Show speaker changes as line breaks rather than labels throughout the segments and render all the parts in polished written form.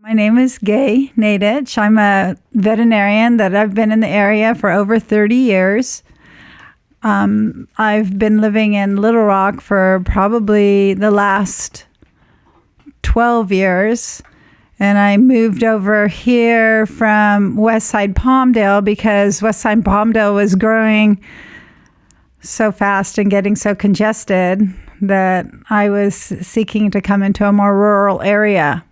My name is Allegra Naiditch. I'm a veterinarian that I've been in the area for over 30 years. I've been living in Little Rock for probably the last 12 years. And I moved over here from Westside Palmdale because Westside Palmdale was growing so fast and getting so congested that I was seeking to come into a more rural area.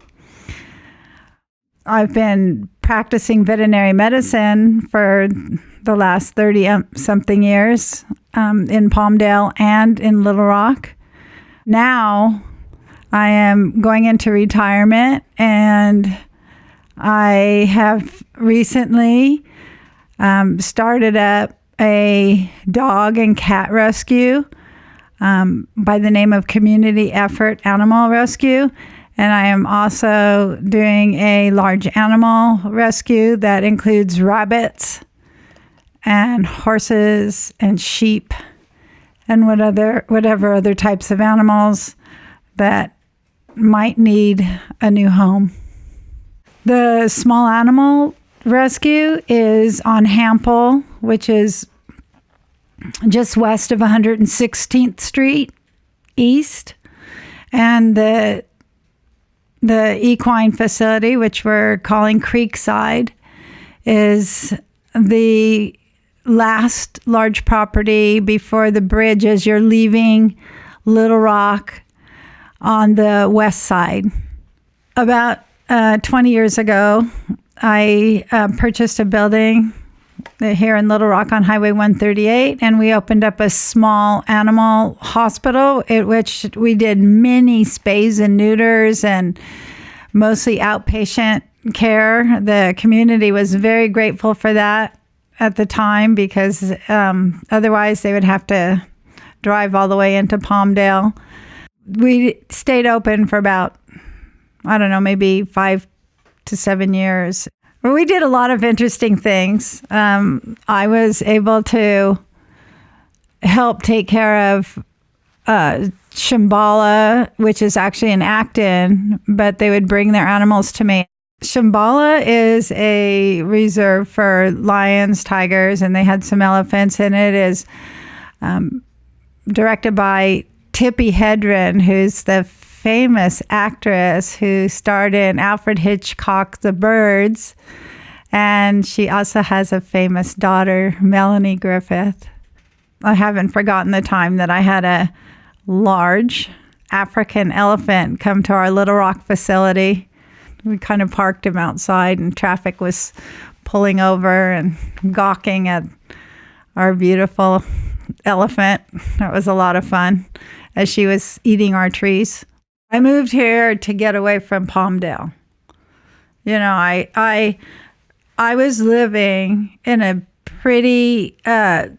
I've been practicing veterinary medicine for the last 30-something years in Palmdale and in Little Rock. Now I am going into retirement, and I have recently started up a dog and cat rescue by the name of Community Effort Animal Rescue. And I am also doing a large animal rescue that includes rabbits and horses and sheep and whatever other types of animals that might need a new home. The small animal rescue is on Hample, which is just west of 116th Street East. And the equine facility, which we're calling Creekside, is the last large property before the bridge as you're leaving Little Rock on the west side. About 20 years ago, I purchased a building here in Little Rock on Highway 138, and we opened up a small animal hospital at which we did many spays and neuters and mostly outpatient care. The community was very grateful for that at the time because otherwise they would have to drive all the way into Palmdale. We stayed open for about, maybe 5 to 7 years. We did a lot of interesting things. I was able to help take care of Shambhala, which is actually in Acton, but they would bring their animals to me. Shambhala is a reserve for lions, tigers, and they had some elephants, and it is directed by Tippi Hedren, who's the famous actress who starred in Alfred Hitchcock's The Birds, and she also has a famous daughter, Melanie Griffith. I haven't forgotten the time that I had a large African elephant come to our Little Rock facility. We kind of parked him outside, and traffic was pulling over and gawking at our beautiful elephant. That was a lot of fun as she was eating our trees. I moved here to get away from Palmdale. I was living in a pretty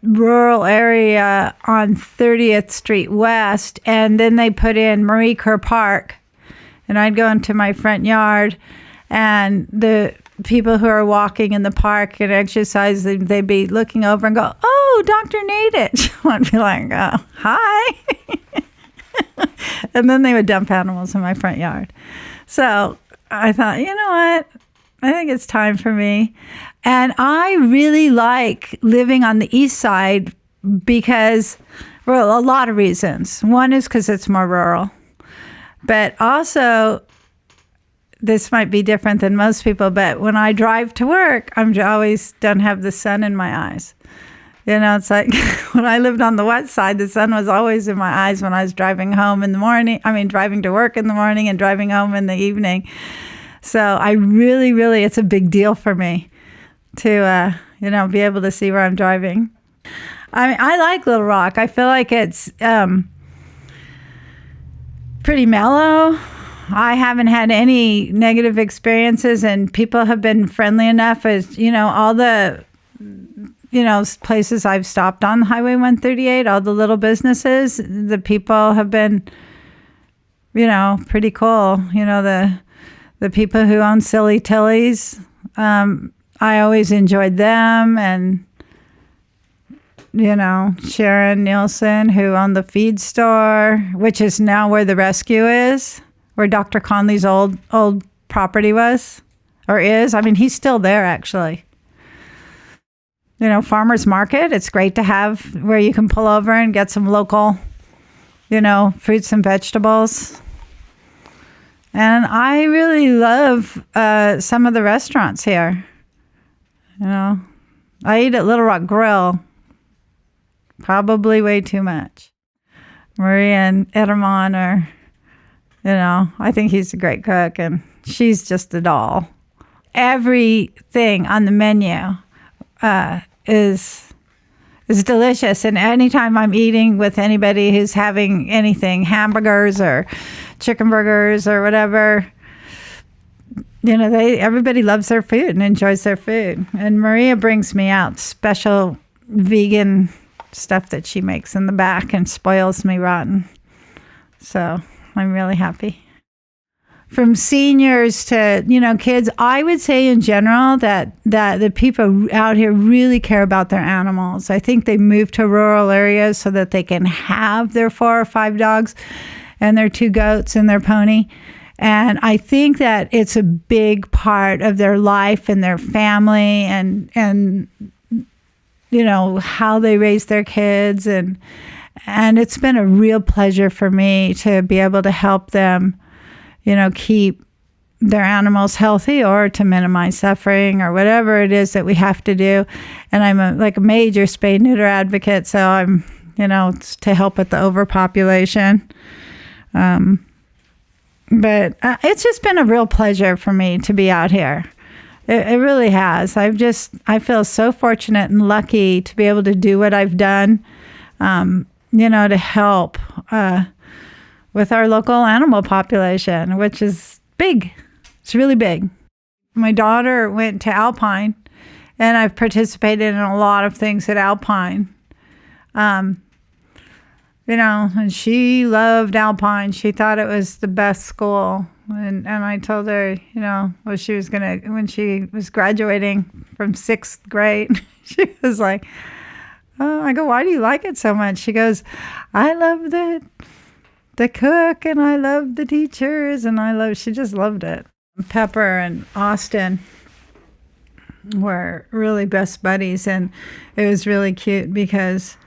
rural area on 30th Street West, and then they put in Marie Kerr Park, and I'd go into my front yard, and the people who are walking in the park and exercise, they'd be looking over and go, "Oh, Dr. Naiditch." I'd be like, "Oh, hi." And then they would dump animals in my front yard. So I thought, you know what? I think it's time for me. And I really like living on the east side because, well, a lot of reasons. One is because it's more rural. But also, this might be different than most people, but when I drive to work, I always don't have the sun in my eyes. It's like when I lived on the west side, the sun was always in my eyes when I was driving home in the morning. Driving to work in the morning and driving home in the evening. So I really, really, it's a big deal for me to, be able to see where I'm driving. I like Little Rock. I feel like it's pretty mellow. I haven't had any negative experiences, and people have been friendly enough as, all the places I've stopped on Highway 138, all the little businesses, the people have been, pretty cool. The people who own Silly Tilly's, I always enjoyed them. And, Sharon Nielsen, who owned the feed store, which is now where the rescue is, where Dr. Conley's old property was or is. I mean, he's still there, actually. You know, farmer's market, it's great to have where you can pull over and get some local, you know, fruits and vegetables. And I really love some of the restaurants here. You know, I eat at Little Rock Grill probably way too much. Maria and Ederman are, you know, I think he's a great cook and she's just a doll. Everything on the menu is delicious. And anytime I'm eating with anybody who's having anything, hamburgers or chicken burgers or whatever, you know, everybody loves their food and enjoys their food. And Maria brings me out special vegan stuff that she makes in the back and spoils me rotten. So I'm really happy. From seniors to, you know, kids, I would say in general that the people out here really care about their animals. I think they move to rural areas so that they can have their 4 or 5 dogs and their 2 goats and their pony. And I think that it's a big part of their life and their family and you know, how they raise their kids. And it's been a real pleasure for me to be able to help them, you know, keep their animals healthy or to minimize suffering or whatever it is that we have to do. And I'm a major spay neuter advocate, so I'm, you know, to help with the overpopulation. But it's just been a real pleasure for me to be out here. It really has. I feel so fortunate and lucky to be able to do what I've done, you know, to help with our local animal population, which is big. It's really big. My daughter went to Alpine, and I've participated in a lot of things at Alpine. You know, and she loved Alpine. She thought it was the best school. And I told her, you know, when she was graduating from 6th grade, she was like, oh, I go, why do you like it so much? She goes, I love the cook and I love the teachers and she just loved it. Pepper and Austin were really best buddies, and it was really cute because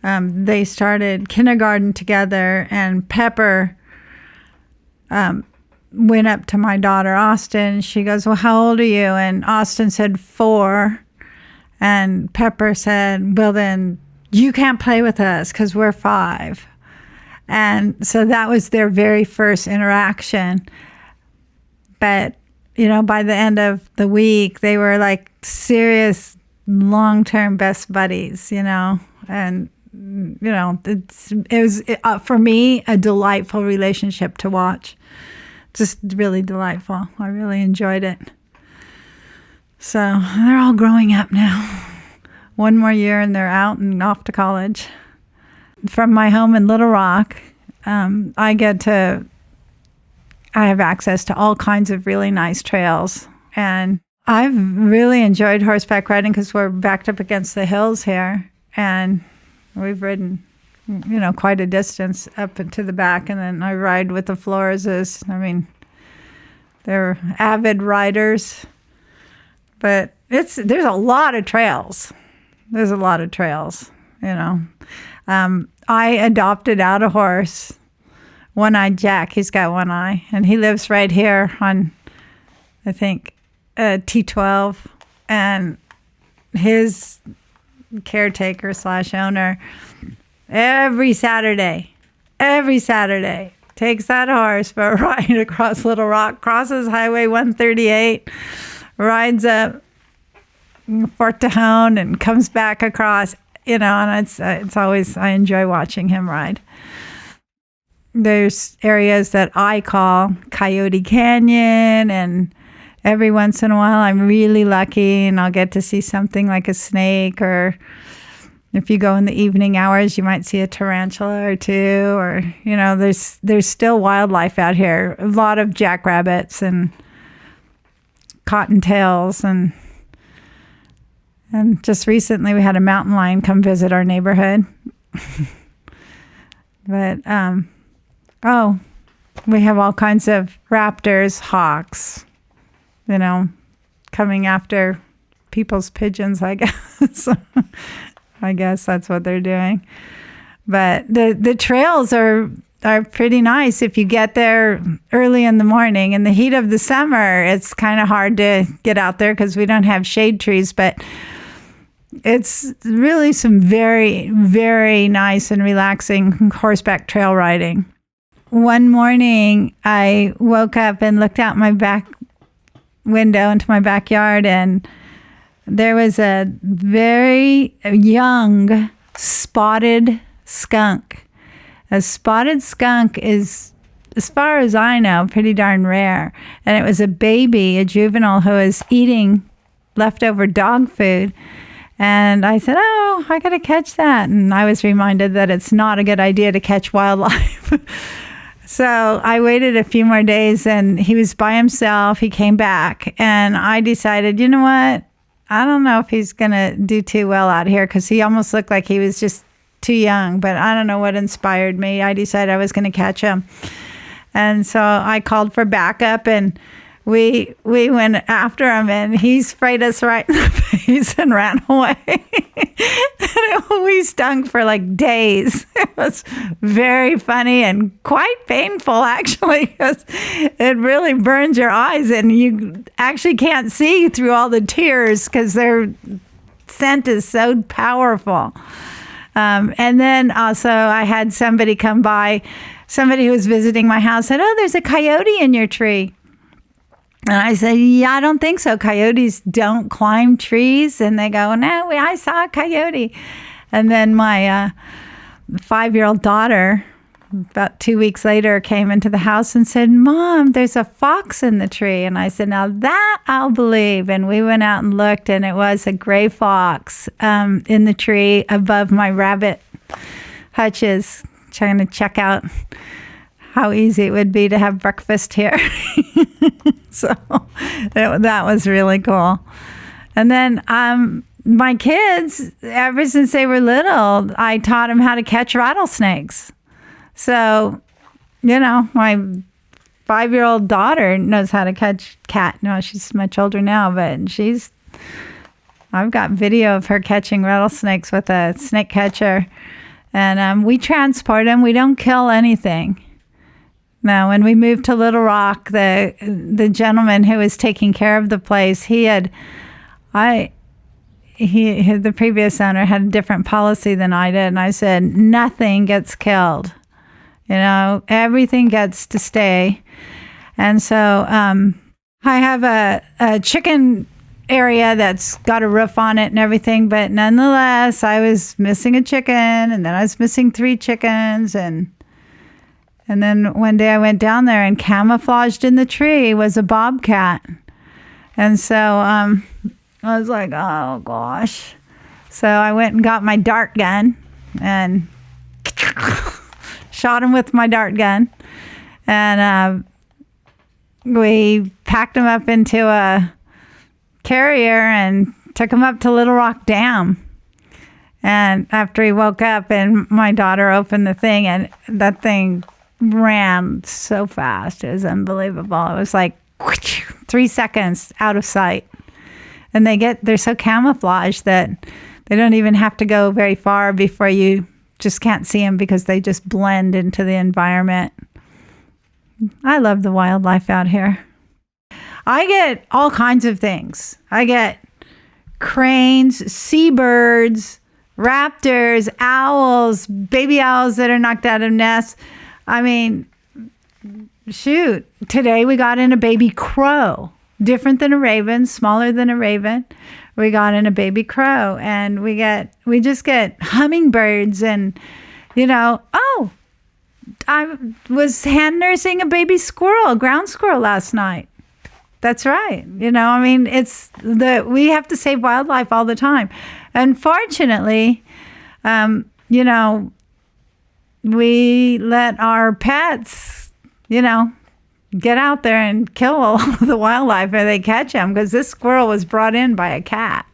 they started kindergarten together, and Pepper went up to my daughter, Austin. She goes, well, how old are you? And Austin said 4. And Pepper said, well, then you can't play with us because we're 5. And so that was their very first interaction. But, you know, by the end of the week, they were like serious long-term best buddies, you know. And, you know, it was for me, a delightful relationship to watch. Just really delightful. I really enjoyed it. So they're all growing up now. 1 more year and they're out and off to college. From my home in Little Rock, I have access to all kinds of really nice trails. And I've really enjoyed horseback riding because we're backed up against the hills here. And we've ridden, you know, quite a distance up into the back. And then I ride with the Floreses. I mean, they're avid riders. But there's a lot of trails. There's a lot of trails, you know. I adopted out a horse, One-Eyed Jack. He's got one eye, and he lives right here on, I think, T12. And his caretaker / owner, every Saturday, takes that horse for a ride across Little Rock, crosses Highway 138, rides up Fort Tejon and comes back across, you know, and it's always, I enjoy watching him ride. There's areas that I call Coyote Canyon, and every once in a while I'm really lucky and I'll get to see something like a snake, or if you go in the evening hours, you might see a tarantula or 2, or, you know, there's still wildlife out here. A lot of jackrabbits and cottontails, and just recently we had a mountain lion come visit our neighborhood. But, we have all kinds of raptors, hawks, coming after people's pigeons, I guess. I guess that's what they're doing. But the trails are pretty nice if you get there early in the morning. In the heat of the summer, it's kind of hard to get out there because we don't have shade trees, but it's really some very, very nice and relaxing horseback trail riding. One morning, I woke up and looked out my back window into my backyard, and there was a very young spotted skunk. A spotted skunk is, as far as I know, pretty darn rare. And it was a baby, a juvenile, who was eating leftover dog food. And I said, oh, I got to catch that. And I was reminded that it's not a good idea to catch wildlife. So I waited a few more days, and he was by himself. He came back, and I decided, you know what? I don't know if he's going to do too well out here, because he almost looked like he was just too young, but I don't know what inspired me. I decided I was going to catch him. And so I called for backup, and we went after him, and he sprayed us right in the face and ran away. We stunk for like days. It was very funny and quite painful, actually, because it really burns your eyes, and you actually can't see through all the tears because their scent is so powerful. And then also I had somebody come by, somebody who was visiting my house said, oh, there's a coyote in your tree. And I said, yeah, I don't think so. Coyotes don't climb trees. And they go, no, I saw a coyote. And then my 5-year-old daughter, about 2 weeks later, came into the house and said, Mom, there's a fox in the tree. And I said, now that I'll believe. And we went out and looked, and it was a gray fox in the tree above my rabbit hutches, trying to check out how easy it would be to have breakfast here. So that was really cool. And then my kids, ever since they were little, I taught them how to catch rattlesnakes. So, my 5-year-old daughter knows how to catch cat. No, she's much older now, but I've got video of her catching rattlesnakes with a snake catcher. And we transport them. We don't kill anything. Now, when we moved to Little Rock, the gentleman who was taking care of the place, the previous owner had a different policy than I did. And I said, nothing gets killed. Everything gets to stay. And so I have a chicken area that's got a roof on it and everything. But nonetheless, I was missing a chicken, and then I was missing 3 chickens. And then one day I went down there, and camouflaged in the tree was a bobcat. And so I was like, oh, gosh. So I went and got my dart gun and shot him with my dart gun. And we packed him up into a carrier and took him up to Little Rock Dam. And after he woke up, and my daughter opened the thing, and that thing ran so fast. It was unbelievable. It was like 3 seconds out of sight. And they're so camouflaged that they don't even have to go very far before you just can't see them, because they just blend into the environment. I love the wildlife out here. I get all kinds of things. I get cranes, seabirds, raptors, owls, baby owls that are knocked out of nests. I mean, shoot, today we got in a baby crow, different than a raven, smaller than a raven. We got in a baby crow, and we just get hummingbirds, and I was hand nursing a baby squirrel, ground squirrel, last night. That's right. We have to save wildlife all the time. Unfortunately, we let our pets, get out there and kill all of the wildlife, or they catch them, because this squirrel was brought in by a cat,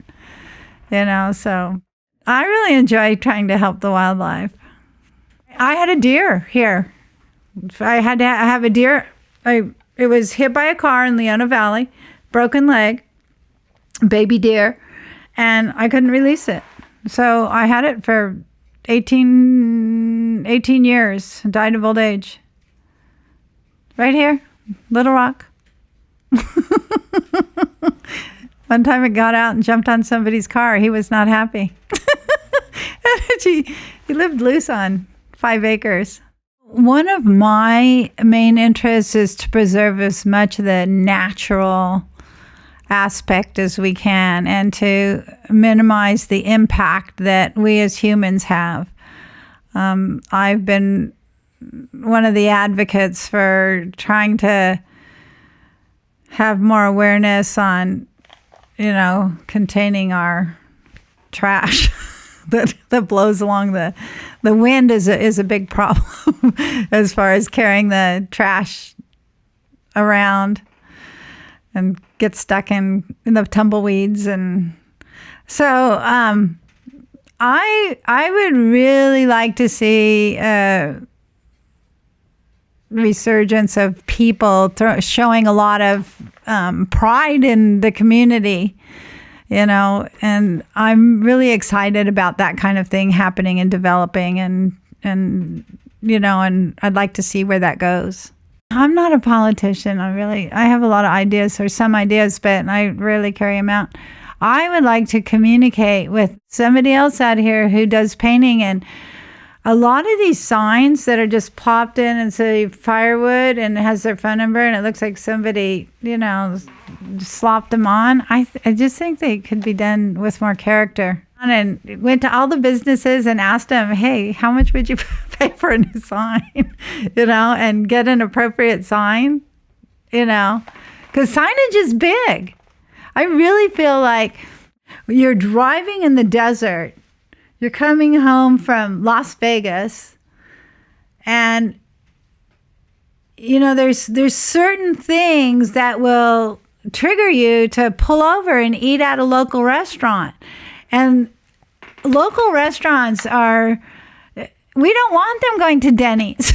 so I really enjoy trying to help the wildlife. I had a deer here. I had to have a deer. It was hit by a car in Leona Valley, broken leg, baby deer, and I couldn't release it. So I had it for 18 years, died of old age. Right here, Little Rock. One time it got out and jumped on somebody's car. He was not happy. He lived loose on 5 acres. One of my main interests is to preserve as much of the natural aspect as we can and to minimize the impact that we as humans have. I've been one of the advocates for trying to have more awareness on, containing our trash that blows along the wind is a big problem as far as carrying the trash around and get stuck in the tumbleweeds. And so I would really like to see a resurgence of people showing a lot of pride in the community, and I'm really excited about that kind of thing happening and developing, and I'd like to see where that goes. I'm not a politician. I have a lot of ideas, or some ideas, but I rarely carry them out. I would like to communicate with somebody else out here who does painting, and a lot of these signs that are just popped in and say firewood and it has their phone number and it looks like somebody, slopped them on. I just think they could be done with more character. And went to all the businesses and asked them, hey, how much would you pay for a new sign? And get an appropriate sign, because signage is big. I really feel like you're driving in the desert. You're coming home from Las Vegas, and there's certain things that will trigger you to pull over and eat at a local restaurant. And local restaurants we don't want them going to Denny's.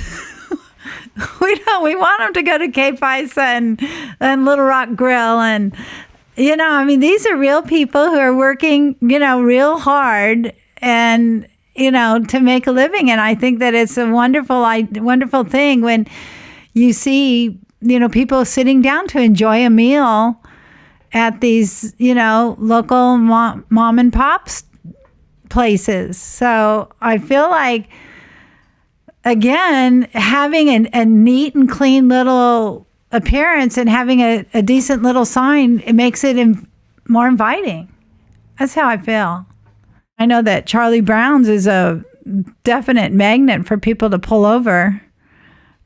We want them to go to K-Pisa and Little Rock Grill, and these are real people who are working real hard and to make a living. And I think that it's a wonderful thing when you see people sitting down to enjoy a meal at these local mom and pops places. So I feel like, again, having a neat and clean little appearance and having a decent little sign, it makes it more inviting. That's how I feel. I know that Charlie Brown's is a definite magnet for people to pull over,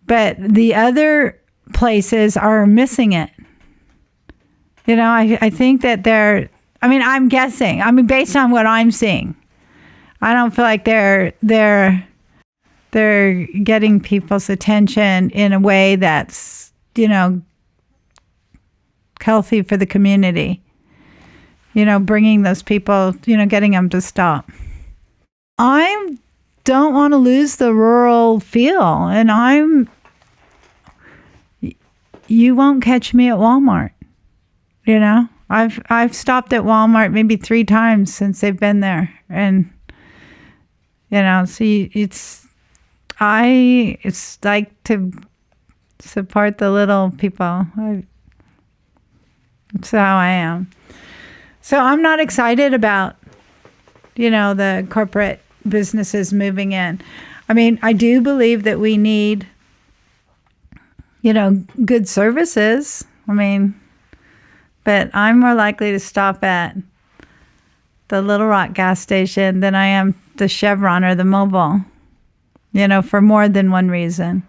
but the other places are missing it. I think that I'm guessing. Based on what I'm seeing, I don't feel like they're getting people's attention in a way that's, healthy for the community. Bringing those people, getting them to stop. I don't want to lose the rural feel, and you won't catch me at Walmart. I've stopped at Walmart maybe 3 times since they've been there, and it's like to support the little people. That's how I am. So I'm not excited about, the corporate businesses moving in. I do believe that we need, good services. But I'm more likely to stop at the Little Rock gas station than I am the Chevron or the Mobil, for more than one reason.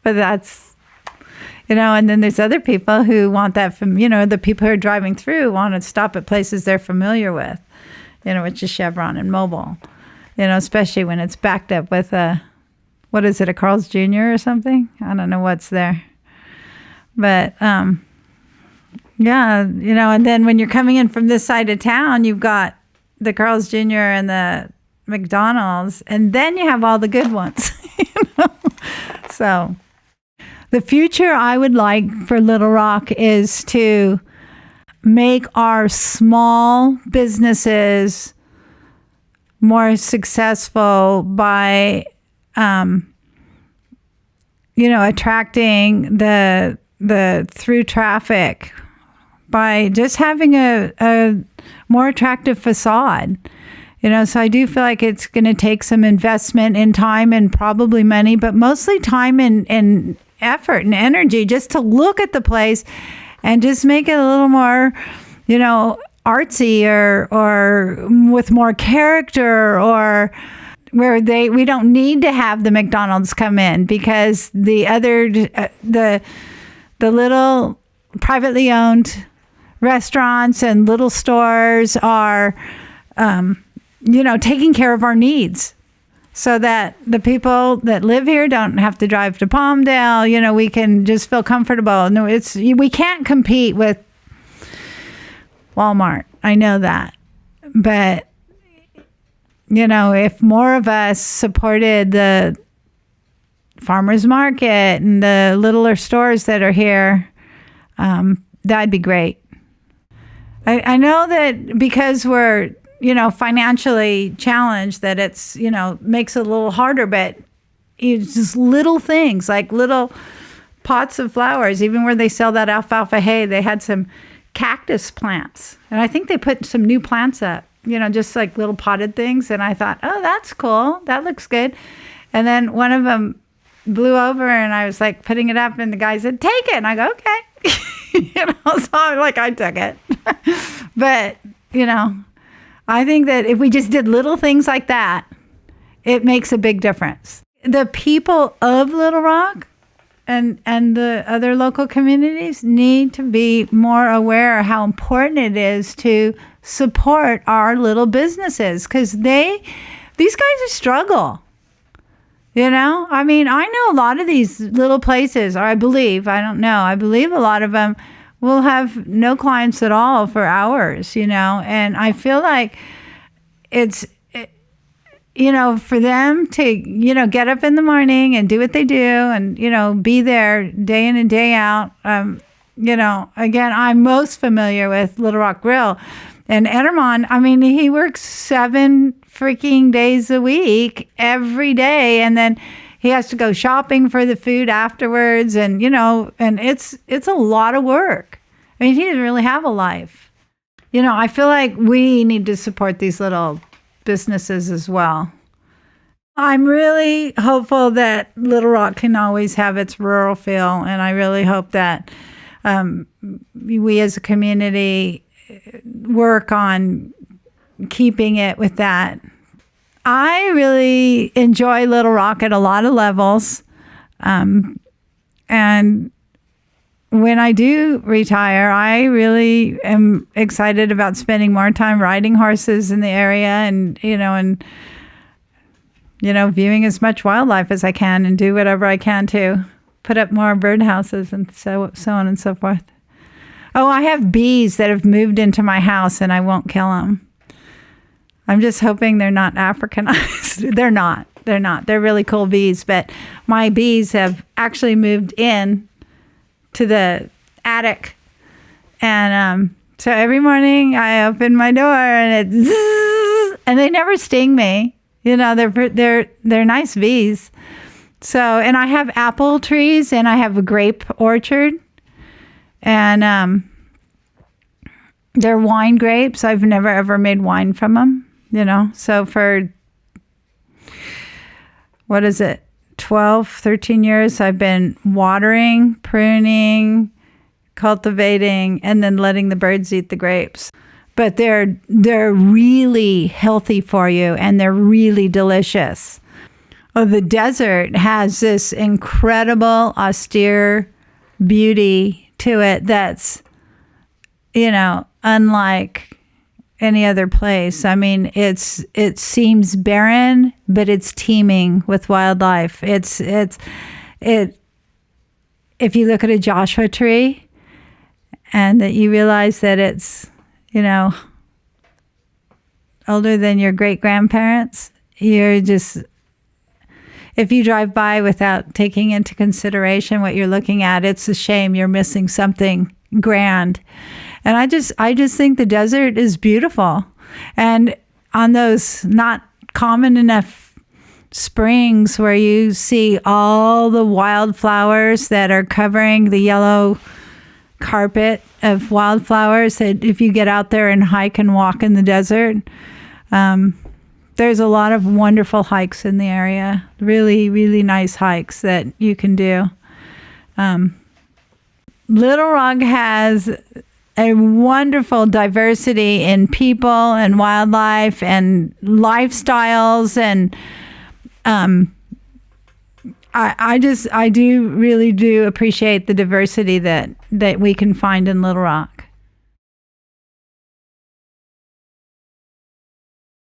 But that's, and then there's other people who want that from, the people who are driving through want to stop at places they're familiar with, which is Chevron and Mobil, especially when it's backed up with a Carl's Jr. or something? I don't know what's there. But, yeah, and then when you're coming in from this side of town, you've got the Carl's Jr. and the McDonald's, and then you have all the good ones, So The future I would like for Little Rock is to make our small businesses more successful by, attracting the through traffic by just having a more attractive facade. So I do feel like it's going to take some investment in time and probably money, but mostly time and effort and energy just to look at the place and just make it a little more, artsy or with more character, or where we don't need to have the McDonald's come in, because the other the little privately owned restaurants and little stores are taking care of our needs, so that the people that live here don't have to drive to Palmdale. We can just feel comfortable. No, we can't compete with Walmart. I know that. But, if more of us supported the farmers market and the littler stores that are here, that'd be great. I know that because we're, financially challenged, that it's, makes it a little harder, but it's just little things like little pots of flowers. Even where they sell that alfalfa hay, they had some cactus plants. And I think they put some new plants up, just like little potted things. And I thought, oh, that's cool. That looks good. And then one of them blew over and I was like putting it up and the guy said, take it. And I go, okay. So I took it. But, I think that if we just did little things like that, it makes a big difference. The people of Little Rock and the other local communities need to be more aware of how important it is to support our little businesses, because these guys struggle. I know a lot of these little places, or I believe a lot of them will have no clients at all for hours, and I feel like it's, for them to, get up in the morning and do what they do and, be there day in and day out. Again, I'm most familiar with Little Rock Grill and Entermon. He works 7 freaking days a week, every day. And then he has to go shopping for the food afterwards. And, and it's a lot of work. He doesn't really have a life. I feel like we need to support these little businesses as well. I'm really hopeful that Little Rock can always have its rural feel. And I really hope that we as a community work on keeping it with that. I really enjoy Little Rock at a lot of levels. And when I do retire, I really am excited about spending more time riding horses in the area and viewing as much wildlife as I can and do whatever I can to put up more birdhouses and so on and so forth. Oh, I have bees that have moved into my house and I won't kill them. I'm just hoping they're not Africanized. They're not. They're really cool bees, but my bees have actually moved in to the attic. And so every morning I open my door and it's zzz, and they never sting me. They're nice bees. So, and I have apple trees and I have a grape orchard. And they're wine grapes. I've never ever made wine from them, So for, 12, 13 years, I've been watering, pruning, cultivating, and then letting the birds eat the grapes. But they're really healthy for you, and they're really delicious. Oh, the desert has this incredible, austere beauty to it that's, unlike any other place. It seems barren, but it's teeming with wildlife. If you look at a Joshua tree and that you realize that it's, older than your great grandparents, if you drive by without taking into consideration what you're looking at, it's a shame you're missing something grand. And I just think the desert is beautiful. And on those not common enough springs where you see all the wildflowers that are covering the yellow carpet of wildflowers, that if you get out there and hike and walk in the desert, there's a lot of wonderful hikes in the area. Really, really nice hikes that you can do. Little Rock has a wonderful diversity in people and wildlife and lifestyles, and I do really appreciate the diversity that we can find in Little Rock.